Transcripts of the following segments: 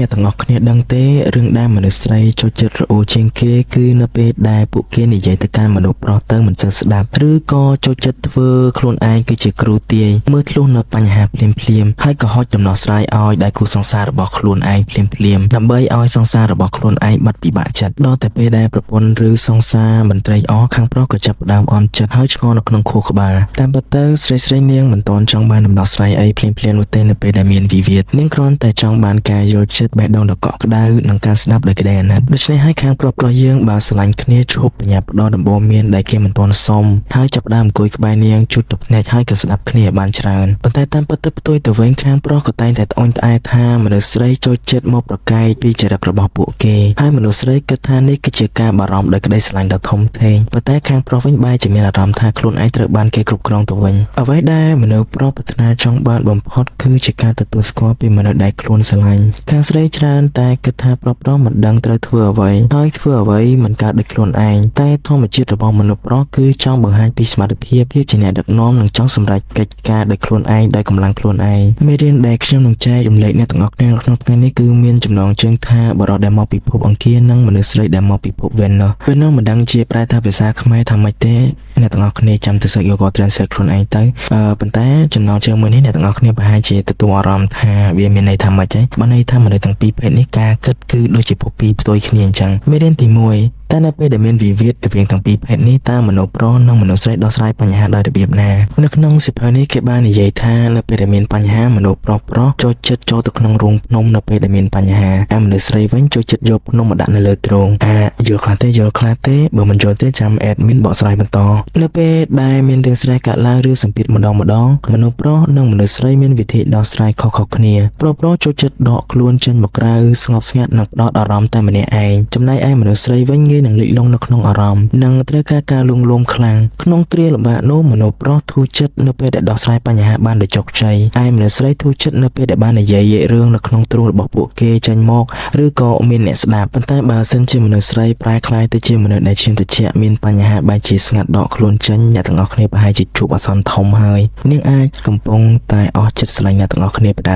អ្នកទាំងអស់គ្នាដឹងទេរឿងដែលមនុស្សស្រីចូលចិត្តរអ៊ូជាងគេគឺនៅពេលដែលពួកគេនិយាយទៅកាន់មនុស្សប្រុសទៅមិនចេះស្ដាប់ឬក៏ចូលចិត្តធ្វើខ្លួនឯងគឺជាគ្រូទាយមើលធ្លុះនៅបញ្ហាភ្លាមហើយក៏ហុចដំណោះស្រាយឲ្យដៃគូសង្សាររបស់ខ្លួនឯងភ្លាមដើម្បីឲ្យសង្សាររបស់ខ្លួនឯងបាត់ពិបាកចិត្តដល់តែពេលដែលប្រពន្ធឬសង្សារមិនត្រេកអរខាងប្រុសក៏ចាប់ផ្ដើមអន់ចិត្តហើយឆ្ងល់នៅក្នុងខួរក្បាលតាមពិតទៅស្រីនាងមិនទាន់ចង់បានដំណោះស្រាយអីភ្លាមនោះទេនៅពេលដែលមានវិវាទនាងគ្រាន់តែចង់បានការយល់ចិត្តបេះដូងដ៏កក់ក្ដៅនិងការស្ដាប់ដោយក្ដីអាណិតដូច្នេះហើយខាងប្រុសយើងបើស្រឡាញ់គ្នាឈប់បញ្ញាផ្ដោតដំបូន្មានដែលគេមិនទាន់សុំហើយចាប់ផ្ដើមអង្គុយក្បែរនាងជូតទឹកភ្នែកហើយក៏ស្ដាប់គ្នាបានច្រើនប៉ុន្តែតាមពិតទៅផ្ទុយទៅវិញខាងប្រុសក៏តែងតែត្អូញត្អែថាមនុស្សស្រីចូលចិត្តមកប្រកែកពីចរិតរបស់ពួកគេហើយមនុស្សស្រីគិតថានេះគឺជាការបារម្ភដោយក្ដីស្រឡាញ់ដ៏ធំធេងប៉ុន្តែខាងប្រុសវិញបែរជាមានអារម្មណ៍ថាខ្លួនឯងត្រូវបានគេគ្រប់គ្រងទៅវិញអ្វីដែលមនុស្សប្រុសប្រាថ្នាចង់បានបំផុតគឺជាការទទួលស្គាល់ពីមនុស្សដែលខ្លួនស្រឡាញ់ខាងស្រីច្រើនតែគិតថាប្រុសមិនដឹងត្រូវធ្វើអ្វីហើយធ្វើអ្វីមិនកើតដោយខ្លួនឯងតែធម្មជាតិរបស់មនុស្សប្រុសគឺចង់បង្ហាញពីសមត្ថភាពជាអ្នកដឹកនាំនិងចង់សម្រេចកិច្ចការដោយខ្លួនឯងដោយកម្លាំងខ្លួនឯងមេរៀនដែលខ្ញុំនឹងចែករំលែកអ្នកទាំងអស់គ្នាក្នុងថ្ងៃនេះគឺមានចំណងជើងថាបរិបទដែលមកពីភពអង្គារនិងមនុស្សស្រីដែលមកពីភពវេណូសមិនដឹងជាប្រែថាភាសាខ្មែរថាម៉េចទេអ្នកទាំងអស់គ្នាចាំទៅសេចយក translate ខ្លួនឯងទៅប៉ុន្តែចំណងជើងមួយនេះអ្នកទាំងអស់គ្នាប្រហែលជាទទួលអារម្មណ៍ថាវាមានន័យថាម៉េចហីបើន័យថាមនុស្សទាំងពីរភេទនេះការគិតគឺដូចជាភពពីរផ្ទុយគ្នាអញ្ចឹងមេរៀនទី1តែនៅពេលដែលមានវិវាទរវាងទាំងពីរភេទនេះតើមនុស្សប្រុសនិងមនុស្សស្រីដោះស្រាយបញ្ហាដោយរបៀបណានៅក្នុងសៀវភៅនេះគេបាននិយាយថានៅពេលដែលមានបញ្ហាមនុស្សប្រុសចូលចិត្តចូលទៅក្នុងរូងភ្នំនៅពេលដែលមានបញ្ហាហើយមនុស្សស្រីវិញចូលចិត្តយកភ្នំមកដាក់នៅលើទ្រូងយល់ខ្លះទេបើមិនយល់ទេចាំ admin បកស្រាយបន្តនៅពេលដែលមានរឿងស្រែកកើតឡើងឬសម្ពាធម្ដងមនុស្សប្រុសនិងមនុស្សស្រីមានវិធីដោះស្រាយខុសៗគ្នាប្រុសចូលចិត្តដកខ្លួនចេញមកក្រៅស្ងប់ស្ងាត់និងផ្ដោតអារម្មណ៍តែម្នាក់ឯងចំណែកឯមនុស្សស្រីវិញងាយនឹងលិចលង់នៅក្នុងអារម្មណ៍និងត្រូវការលួងលោមខ្លាំងក្នុងគ្រាលំបាកនោះមនុស្សប្រុសធូរចិត្តនៅពេលដែលដោះស្រាយបញ្ហាបានដោយជោគជ័យឯមនុស្សស្រីធូរចិត្តនៅពេលដែលបាននិយាយរឿងនៅក្នុងទ្រូងរបស់ពួកគេចេញមកឬក៏មានអ្នកស្ដាប់ប៉ុន្តែបើសិនជាមនុស្សស្រីប្រែក្លាយទៅជាមនុស្សដែលឈាមត្រជាក់មានបញ្ហាបែរជាស្ងាត់ដកខ្លួនចេញអ្នកទាំងអស់គ្នាប្រហែលជាជួបអាសន្នធំហើយនាងអាចកំពុងតែអស់ចិត្តស្រឡាញ់អ្នកទាំងអស់គ្នាបដា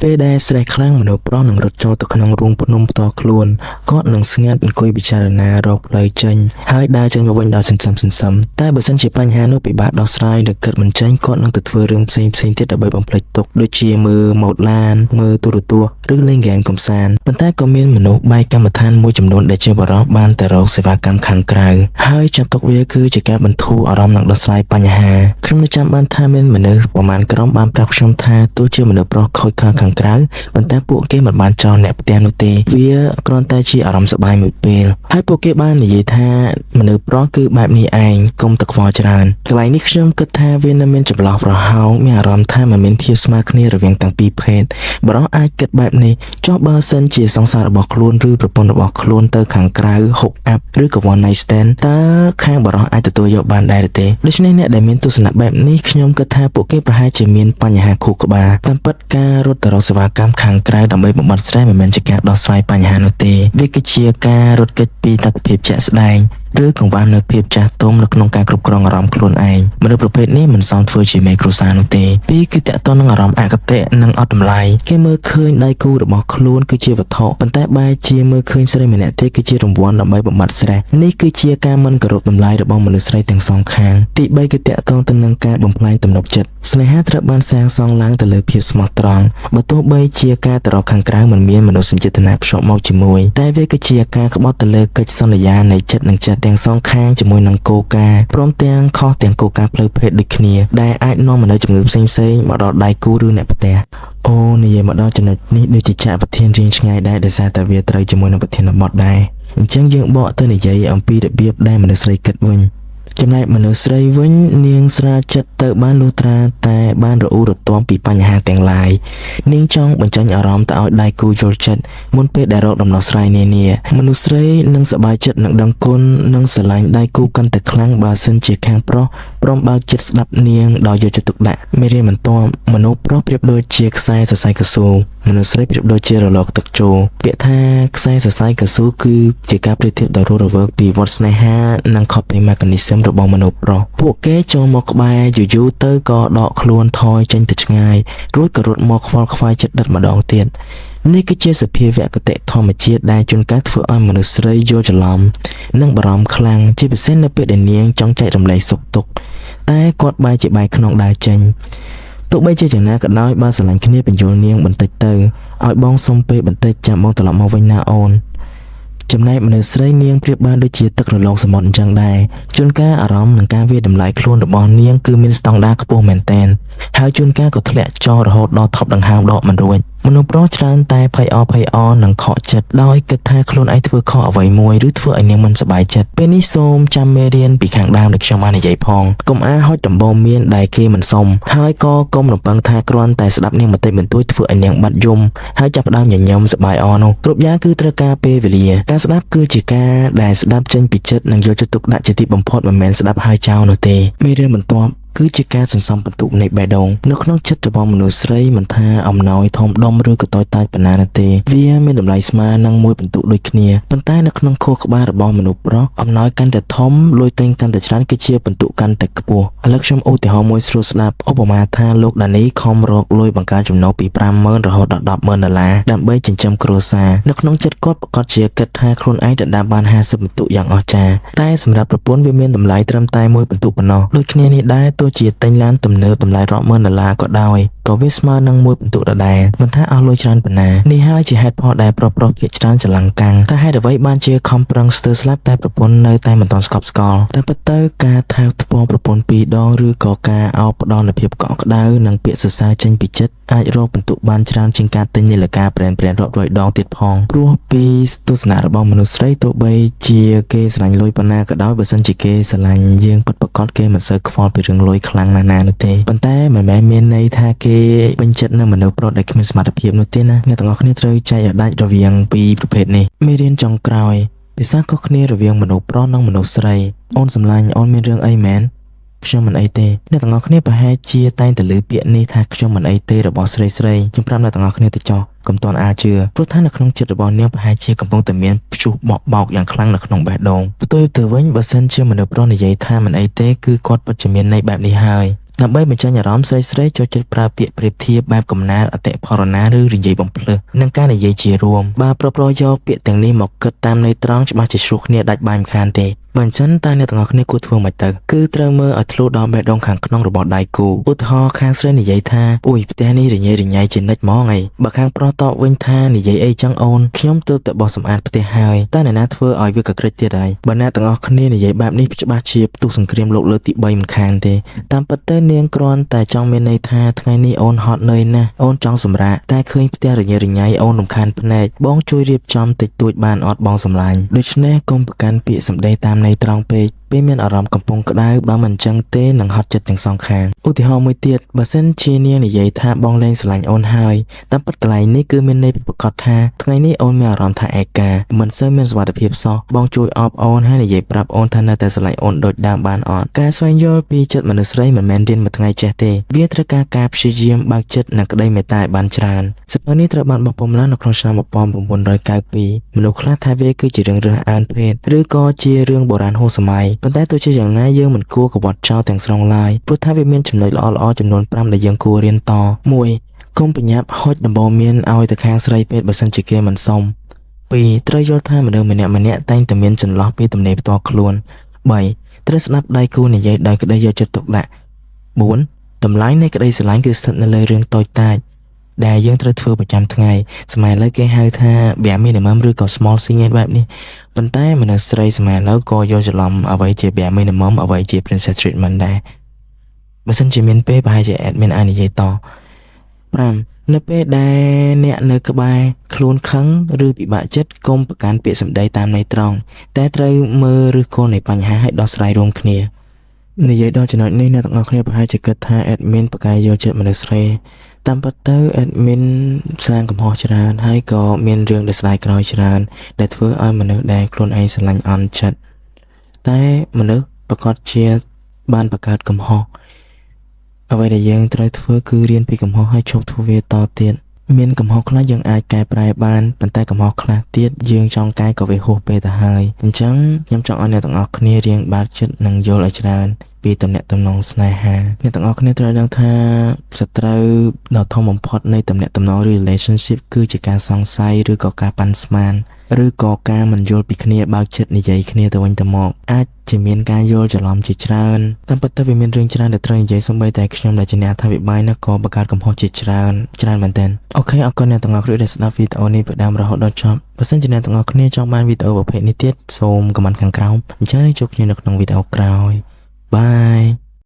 ពេលដែលស្រេះខ្លាំងមនុស្សប្រុសនឹងរត់ចូលទៅក្នុងរូងភ្នំផ្ទាល់ខ្លួនគាត់នឹងស្ងាត់អង្គុយពិចារណារកផ្លូវចេញហើយដើរចេញមកវិញដោយសន្សំតែបើសិនជាបញ្ហានោះពិបាកដោះស្រាយឬគិតមិនចេញគាត់នឹងទៅធ្វើរឿងផ្សេងទៀតដើម្បីបំភ្លេចទុក្ខដូចជាមើលម៉ូដឡានមើលទូរទស្សន៍ឬលេងហ្គេមកម្សាន្តប៉ុន្តែក៏មានមនុស្សបែកកម្មដ្ឋានមួយចំនួនដែលជាបរិបទបានទៅរកសេវាកម្មខាងក្រៅហើយចាត់ទុកវាគឺជាការបន្ធូរអារម្មណ៍និងដោះស្រាយបញ្ហាខ្ញុំនៅចាំបានថាមានមនុស្សប្រមាណក្រុមបានប្រាប់ខ្ញុំថាទោះជាមនុស្សប្រុសខូចខាងក្រៅប៉ុន្តែពួកគេមិនបានចោលអ្នកផ្ទះនោះទេវាគ្រាន់តែជាអារម្មណ៍សប្បាយមួយពេលហើយពួកគេបាននិយាយថាមនុស្សប្រុសគឺបែបនេះឯងកុំទៅខ្វល់ច្រើនកន្លែងនេះខ្ញុំគិតថាវានៅមានចម្លោះប្រហោងមានអារម្មណ៍ថាមិនមានភាពស្មើគ្នារវាងទាំងពីរភេទបរិបទអាចគិតបែបនេះចុះបើសិនជាសង្សាររបស់ខ្លួនឬប្រពន្ធរបស់ខ្លួនទៅខាងក្រៅហុកអាប់ឬក៏ one night stand តើខាងបរិបទអាចទទួលយកបានដែរទេដូច្នេះអ្នកដែលមានទស្សនៈបែបនេះខ្ញុំគិតថាពួកគេប្រហែលជាមានបញ្ហាខួរក្បាលតាមពិតការរត់ទៅរកសេវាកម្មខាងក្រៅដើម្បីបំបត្តិស្ត្រេសមិនមែនជាការដោះស្រាយបញ្ហានោះទេវាគឺជាការរត់គេចពីទស្សនវិជ្ជាជាក់ស្ដែងឬកង្វះនូវភាពចាស់ទុំនៅក្នុងការគ្រប់គ្រងអារម្មណ៍ខ្លួនឯងមនុស្សប្រភេទនេះមិនសមធ្វើជាមេគ្រួសារនោះទេពីគឺតាក់ទងនឹងអារម្មណ៍អកតេនិងអត់តម្លៃគេមើលឃើញដៃគូរបស់ខ្លួនគឺជាវត្ថុប៉ុន្តែបែរជាមើលឃើញស្រីម្នាក់ទៀតគឺជារង្វាន់ដើម្បីបំបត្តិស្ត្រេសនេះគឺជាការមិនគោរពតម្លៃរបស់មនុស្សស្រីទាំងសងខាងទី3គឺតាក់ទងទៅនឹងការបំផ្លាញទំនុកចិត្តស្នេហាត្រូវបានសាងសង់ឡើងទៅលើភាពស្មោះត្រង់បើទោះបីជាការទៅរកខាងក្រៅមិនមានមនោសញ្ចេតនាភ្ជាប់មកជាមួយតែវាគឺជាការក្បត់ទៅលើកិច្ចសន្យានៃចិត្តនិងចិត្តទាំងសងខាងជាមួយនឹងគោលការណ៍ព្រមទាំងខុសទាំងគោលការណ៍ផ្លូវភេទដូចគ្នាដែលអាចនាំមកនូវជំងឺផ្សេងមកដល់ដៃគូឬអ្នកផ្ទះអូនិយាយមកដល់ចំណុចនេះដូចជាចាក់ប្រធានរៀងឆ្ងាយដែរដោយសារតែវាត្រូវជាមួយនឹងប្រធានបទដែរអញ្ចឹងយើងបកទៅនិយាយអំពីរបៀបដែលមនុស្សស្រីគិតវិញចំណែកមនុស្សស្រីវិញនាងស្រាលចិត្តទៅបានលុះត្រាតែបានរអ៊ូរទាំពីបញ្ហាទាំងឡាយនាងចង់បញ្ចេញអារម្មណ៍ទៅឲ្យដៃគូយល់ចិត្តមុនពេលដែលរកដំណោះស្រាយនានាមនុស្សស្រីនឹងសប្បាយចិត្តនឹងដឹងគុណនិងស្រឡាញ់ដៃគូកាន់តែខ្លាំងបើសិនជាខាងប្រុសព្រមបើកចិត្តស្ដាប់នាងដោយយកចិត្តទុកដាក់មេរៀនបន្ទាប់មនុស្សប្រុសប្រៀបដូចជាខ្សែសរសៃកស៊ូមនុស្សស្រីប្រៀបដូចជារលកទឹកជោពាក្យថាខ្សែសរសៃកស៊ូគឺជាការប្រៀបធៀបដ៏រស់រវើកពីវដ្តស្នេហានិង coping mechanism របស់មនុស្សប្រុសពួកគេចូលមកក្បែរយូរទៅក៏ដកខ្លួនថយចេញទៅឆ្ងាយរួចក៏រត់មកខ្វល់ខ្វាយចិត្តដិតម្ដងទៀត នេះគឺជាសភាវគតិធម្មជាតិដែលជួនកាលធ្វើឲ្យមនុស្សស្រីយល់ច្រឡំនិងបារម្ភខ្លាំងជាពិសេសនៅពេលដែលនាងចង់ចែករំលែកសុខទុក្ខតែគាត់បែរជាបែកខ្នងដើរចេញទោះបីជាយ៉ាងណាក៏ដោយបើស្រឡាញ់គ្នាបញ្យល់នាងបន្តិចទៅឲ្យបងសុំពេលបន្តិចចាំបងត្រឡប់មកវិញណាអូនចំណែកមនុស្សស្រីនាងប្រៀបបានដូចជាទឹករលកសមុទ្រអញ្ចឹងដែរជួនកាលអារម្មណ៍និងការវាយតម្លៃខ្លួនរបស់នាងគឺមានស្តង់ដារខ្ពស់មែនទែនហើយជួនកាលក៏ធ្លាក់ចុះរហូតដល់ថប់ដង្ហើមដកមិនរួចមនុស្សប្រុសច្រើនតែភ័យអរនិងខកចិត្តដោយគិតថាខ្លួនឯងធ្វើខុសអ្វីមួយឬធ្វើឲ្យនាងមិនសប្បាយចិត្តពេលនេះសូមចាំមេរៀនពីខាងដើមដែលខ្ញុំបាននិយាយផងកុំហុចដំបូន្មានដែលគេមិនសុំហើយក៏កុំរំពឹងថាគ្រាន់តែស្ដាប់នាងបន្តិចបន្តួចធ្វើឲ្យនាងបាត់យំហើយចាប់ផ្ដើមញញឹមសប្បាយអរនោះគ្រប់យ៉ាងគឺត្រូវការពេលវេលាការស្ដាប់គឺជាការដែលស្ដាប់ចេញពីចិត្តនិងយកចិត្តទុកដាក់ជាទីបំផុតមិនមែនស្ដាប់ហើយចោលនោះទេមេរៀនបន្ទាប់គឺជាការសន្សំបន្ទុកនៃបេះដូងនៅក្នុងចិត្តរបស់មនុស្សស្រីមិនថាអំណោយធំដុំឬក៏តូចតាចប៉ុណ្ណានោះទេវាមានតម្លៃស្មើនឹងមួយបន្ទុកដូចគ្នាប៉ុន្តែនៅក្នុងខួរក្បាលរបស់មនុស្សប្រុសអំណោយកាន់តែធំលុយទិញកាន់តែច្រើនគឺជាបន្ទុកកាន់តែខ្ពស់ឥឡូវខ្ញុំឧទាហរណ៍មួយស្រួលស្ដាប់ឧបមាថាលោកដានីខំរកលុយបង្កើនចំណូលពី$50,000រហូតដល់$10,000ដើម្បីចិញ្ចឹមគ្រួសារនៅក្នុងចិត្តគាត់ប្រកាសជាគិតថាខ្លួនឯងដណ្ដើមបាន50បន្ទុកយ៉ាងអស្ចារ្យតែសម្រាប់ប្រពន្ធវាមានតម្លៃត្រឹមតែមួយបន្ទុកប៉ុណ្ណោះដូចគ្នានេះដែរទោះជាទិញឡានទំនើបតម្លៃរាប់ម៉ឺន$ក៏ដោយក៏វាស្មើនឹងមួយបន្ទុកដដែលមិនថាអស់លុយច្រើនប៉ុណ្ណានេះហើយជាហេតុផលដែលប្រុសៗភាគច្រើនច្រឡំកាំងតែហេតុអ្វីបានជាខំប្រឹងស្ទើរស្លាប់តែប្រពន្ធនៅតែមិនទាន់ស្កប់ស្កល់តែពិតទៅការថែវថ្ពាល់ប្រពន្ធ2ដងឬក៏ការអោបផ្ដល់នូវភាពកក់ក្ដៅនិងពាក្យសរសើរចេញពីចិត្តអាចរកបន្ទុកបានច្រើនជាងការទិញនាឡិកាប្រេនរាប់រយដងទៀតផងព្រោះពីទស្សនៈរបស់មនុស្សស្រីទោះបីជាគេស្រឡាញ់លុយប៉ុណ្ណាក៏ដោយបើសិនជាគេស្រឡាញ់យើងពិតប្រាកដគេមិនសូវខ្វល់ពីរឿងលុយខ្លាំងណាស់នោះទេប៉ុន្តែមិនមែនមានន័យថាគេពេញចិត្តនឹងមនុស្សប្រុសដែលគ្មានសមត្ថភាពនោះទេណាអ្នកទាំងអស់គ្នាត្រូវចែកឲ្យដាច់រវាងពីរប្រភេទនេះមេរៀនចុងក្រោយភាសាខុសគ្នារវាងមនុស្សប្រុសនិងមនុស្សស្រីអូនសម្លាញ់អូនមានរឿងអីមែនខ្ញុំមិនអីទេអ្នកទាំងអស់គ្នាប្រហែលជាតែងតែឮពាក្យនេះថាខ្ញុំមិនអីទេរបស់ស្រីខ្ញុំប្រាប់អ្នកទាំងអស់គ្នាទៅចោះកុំតន់ជឿព្រោះថានៅក្នុងចិត្តរបស់នាងប្រហែលជាកំពុងតែមានព្យុះបក់បោកយ៉ាងខ្លាំងនៅក្នុងបេះដូងផ្ទុយទៅវិញបើសិនជាមនុស្សប្រុសនិយាយថាមិនអីទេគឺគាត់ពិតជាមានន័យបែបនេះហើយដើម្បីបញ្ចេញអារម្មណ៍ស្រីចូលចិត្តប្រើពាក្យប្រៀបធៀបបែបកំណើតអតិផរណាឬនិយាយបំភ្លឺនិងការនិយាយជារួមបើប្រុសយកពាក្យទាំងនេះមកគិតតាមន័យត្រង់ច្បាស់ជាឆ្លោះគ្នាដាច់បាយមិនខានទេបើអញ្ចឹងតើអ្នកទាំងអស់គ្នាគួរធ្វើម៉េចទៅគឺត្រូវមើលឲ្យធ្លុះដល់បេះដូងខាងក្នុងរបស់ដៃគូឧទាហរណ៍ខាងស្រីនិយាយថាអូយផ្ទះនេះរញ៉េរញ៉ៃជានិច្ចហ្មងឯងបើខាងប្រុសតបវិញថានិយាយអីចឹងអូនខ្ញុំទើបតែបោះសម្អាតផ្ទះហើយតើអ្នកណាធ្វើឲ្យវាកក្រិចទៀតហើយបើអ្នកទាំងអស់គ្នានិយាយបែបនេះច្បាស់ជាផ្ទុះសង្គ្រាមលោកលើកទី3មិនខានទេតាមពិតទៅនាងគ្រាន់តែចង់មានន័យថាថ្ងៃនេះអូនហត់នឿយណាស់អូនចង់សម្រាកតែឃើញផ្ទះរញ៉េរញ៉ៃអូនរំខានភ្នែកបងជួយរៀបចំតិចតួចបានអត់បងសម្លាញ់ដូច្នេះកុំប្រកាន់ពាក្យសម្ដីតាមន័យត្រង់ពេកពេលមានអារម្មណ៍កំពុងក្តៅបើមិនអញ្ចឹងទេនឹងហត់ចិត្តទាំងសងខាងឧទាហរណ៍មួយទៀតបើសិនជានាងនិយាយថាបងលែងស្រឡាញ់អូនហើយតាមពិតកន្លែងនេះគឺមានន័យប្រកាសថាថ្ងៃនេះអូនមានអារម្មណ៍ថាឯកាមិនសូវមានសុវត្ថិភាពសោះបងជួយអបអូនហើយនិយាយប្រាប់អូនថានៅតែស្រឡាញ់អូនដូចដើមបានអត់ការស្វែងយល់ពីចិត្តមនុស្សស្រីមិនមែនរៀនមួយថ្ងៃចេះទេវាត្រូវការព្យាយាមបើកចិត្តនិងក្តីមេត្តាឲ្យបានច្រើនសៀវភៅនេះត្រូវបានបោះពុម្ពឡើងនៅក្នុងឆ្នាំ1992មនុស្សខ្លះថាវាគឺជារឿងរើសអើងភេទឬក៏ជារឿងបុរាណហួសសម័យប៉ុន្តែទោះជាយ៉ាងណាយើងមិនគួរកវត្តចោលទាំងស្រុងឡើយព្រោះថាវាមានចំណុចល្អៗចំនួន5ដែលយើងគួររៀនត1កុំប្រញាប់ហុចដំបូន្មានឲ្យទៅខាងស្រីពេកបើសិនជាគេមិនសុំ2ត្រូវយល់ថាមនុស្សម្នាក់តែងតែមានចន្លោះពីទំនេរផ្ទាល់ខ្លួន3ត្រូវស្ដាប់ដៃគូនិយាយដោយក្តីយកចិត្តទុកដាក់4តម្លៃនៃក្តីស្រឡាញ់គឺស្ថិតនៅលើរឿងតូចតាចដែលយើងត្រូវធ្វើប្រចាំថ្ងៃសម័យឥឡូវគេហៅថា bare minimum ឬក៏ small thing បែបនេះប៉ុន្តែមនុស្សស្រីសម័យឥឡូវក៏យកច្រឡំអ្វីជា bare minimum អ្វីជា princess treatment ដែរបើសិនជាមានពេលប្រហែលជា admin អាចនិយាយត5នៅពេលដែលអ្នកនៅក្បែរខ្លួនខឹងឬពិបាកចិត្តកុំប្រកាន់ពាក្យសម្ដីតាមន័យត្រង់តែត្រូវមើលឫសគល់នៃបញ្ហាឲ្យដោះស្រាយរួមគ្នានិយាយដល់ចំណុចនេះអ្នកទាំងអស់គ្នាប្រហែលជាគិតថា admin ប្រកែកយកចិត្តមនុស្សស្រីតាមពិតទៅ admin សាងកំហុសច្រើនហើយក៏មានរឿងដែលស្ដាយក្រោយច្រើនដែលធ្វើឲ្យមនុស្សដែលខ្លួនឯងស្រឡាញ់អន់ចិត្តតែមនុស្សប្រកាសជាបានបង្កើតកំហុសអ្វីដែលយើងត្រូវធ្វើគឺរៀនពីកំហុសហើយឈប់ធ្វើវាតទៀតមានកំហុសខ្លះយើងអាចកែប្រែបានប៉ុន្តែកំហុសខ្លះទៀតយើងចង់កែក៏វាហួសពេលទៅហើយអញ្ចឹងខ្ញុំចង់ឲ្យអ្នកទាំងអស់គ្នារៀនបាត់ចិត្តនិងយល់ឲ្យច្រើន ពីតំណែងតំណងស្នេហាអ្នកទាំងអស់គ្នាត្រូវដឹងថាសត្រូវដ៏ធំបំផុតនៃតំណែងតំណង relationship គឺជាការសង្ស័យឬក៏ការប៉ាន់ស្មានឬក៏ការមិនយល់ពីគ្នាបើកចិត្តនិយាយគ្នាទៅវិញទៅមកអាចជាមានការយល់ច្រឡំជាច្រើនតាមពិតទៅវាមានរឿងច្រើនដែលត្រូវនិយាយសូម្បីតែខ្ញុំដែលជាអ្នកអធិប្បាយណាក៏បង្កើតកំហុសជាច្រើនមែនទែនអូខេអរគុណអ្នកទាំងអស់គ្នាដែលស្ដាប់វីដេអូនេះពីដើមរហូតដល់ចប់បើសិនជាអ្នកទាំងអស់គ្នាចង់បានវីដេអូប្រភេទនេះទៀតសូមខមមិនខាងក្រោមអញ្ចឹងជួបគ្នានៅក្នុងវីដេអូក្រោយបាយ